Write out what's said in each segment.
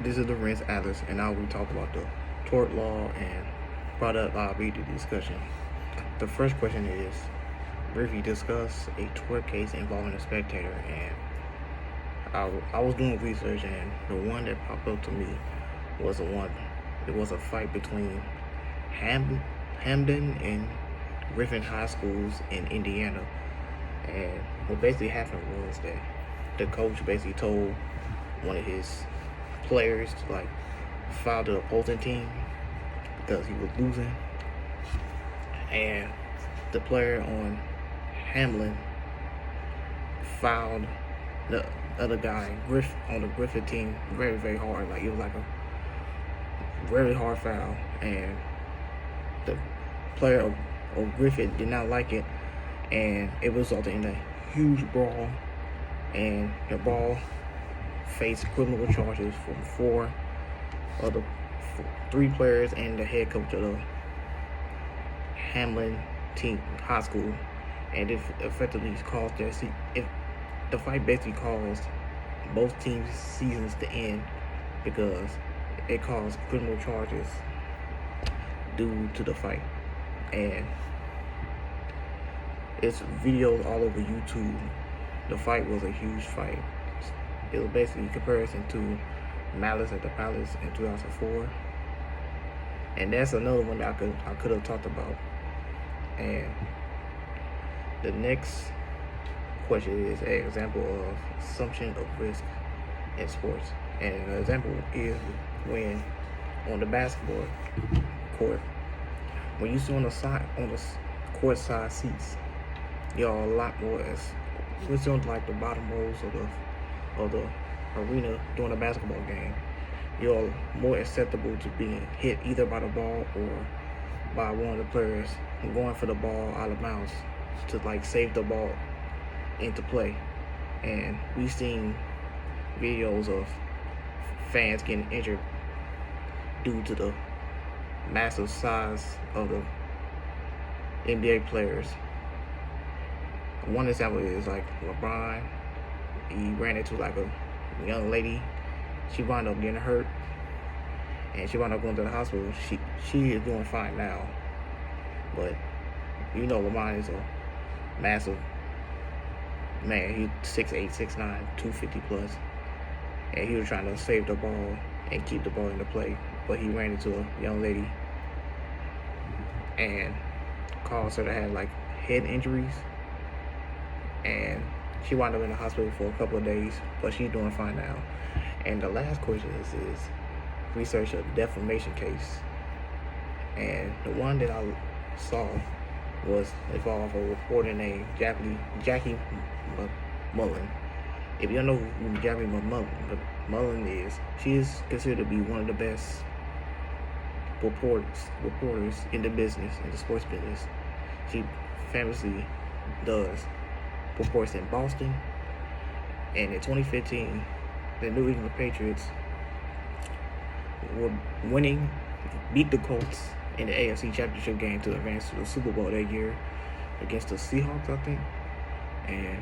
This is the Rinse Atlas, and now we talk about the tort law and product liability discussion. The first question is briefly discuss a tort case involving a spectator, and I was doing research, and the one that popped up to me was the one. It was a fight between Hamden and Griffin High Schools in Indiana, and what basically happened was that the coach basically told one of his players to foul the opposing team because he was losing, and the player on Hamlin fouled the other guy on the Griffin team very, very hard. Like, it was like a very hard foul, and the player of Griffin did not like it, and it resulted in a huge brawl, and the brawl faced criminal charges from three players and the head coach of the Hamlin team high school, and it effectively caused the fight basically caused both teams' seasons to end because it caused criminal charges due to the fight. And it's videos all over YouTube. The fight was a huge fight. It was basically a comparison to Malice at the Palace in 2004, and that's another one that I could have talked about. And the next question is an example of assumption of risk in sports, and an example is when on the basketball court, when you sit on the court side seats, you're a lot more we're still like the bottom rows of the arena during a basketball game. You're more acceptable to being hit either by the ball or by one of the players going for the ball out of bounds to save the ball into play. And we've seen videos of fans getting injured due to the massive size of the NBA players. One example is LeBron. He ran into a young lady. She wound up getting hurt, and she wound up going to the hospital. She is doing fine now, but LeBron is a massive man. He's 6'8", 6'9", 250 plus, and he was trying to save the ball and keep the ball into play, but he ran into a young lady and caused her to have head injuries, and she wound up in the hospital for a couple of days, but she's doing fine now. And the last question is research a defamation case, and the one that I saw was involved a reporter named Jackie Mullen. If you don't know who Jackie Mullen is, she is considered to be one of the best reporters in the business, in the sports business. She famously does reports in Boston, and in 2015, the New England Patriots were beat the Colts in the AFC Championship game to advance to the Super Bowl that year against the Seahawks, I think. And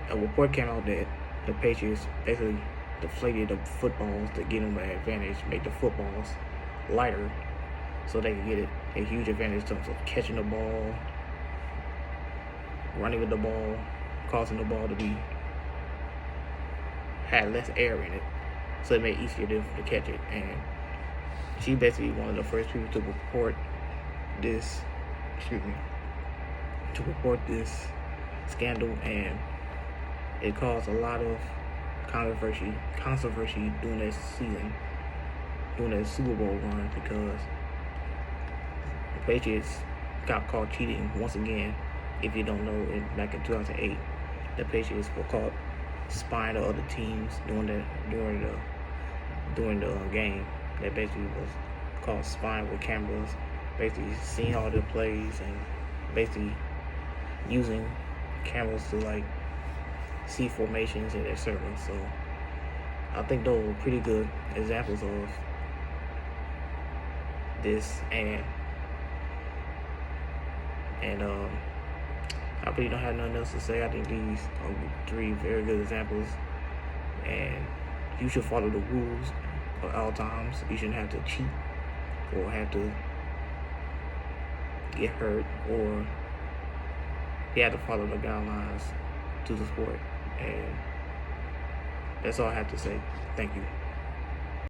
a report came out that the Patriots basically deflated the footballs to get them an advantage, make the footballs lighter so they could get a huge advantage in terms of catching the ball, running with the ball, causing the ball to had less air in it, so it made it easier to catch it. And she basically one of the first people to report this scandal, and it caused a lot of controversy during that season, during that Super Bowl run, because the Patriots got caught cheating once again. If you don't know, back in 2008, the Patriots were caught spying on other teams during the game. That basically was called spying with cameras, basically seeing all the plays and basically using cameras to see formations and etc. So I think those were pretty good examples of this, and I really don't have nothing else to say. I think these are three very good examples, and you should follow the rules at all times. You shouldn't have to cheat or have to get hurt, or you have to follow the guidelines to the sport. And that's all I have to say. Thank you.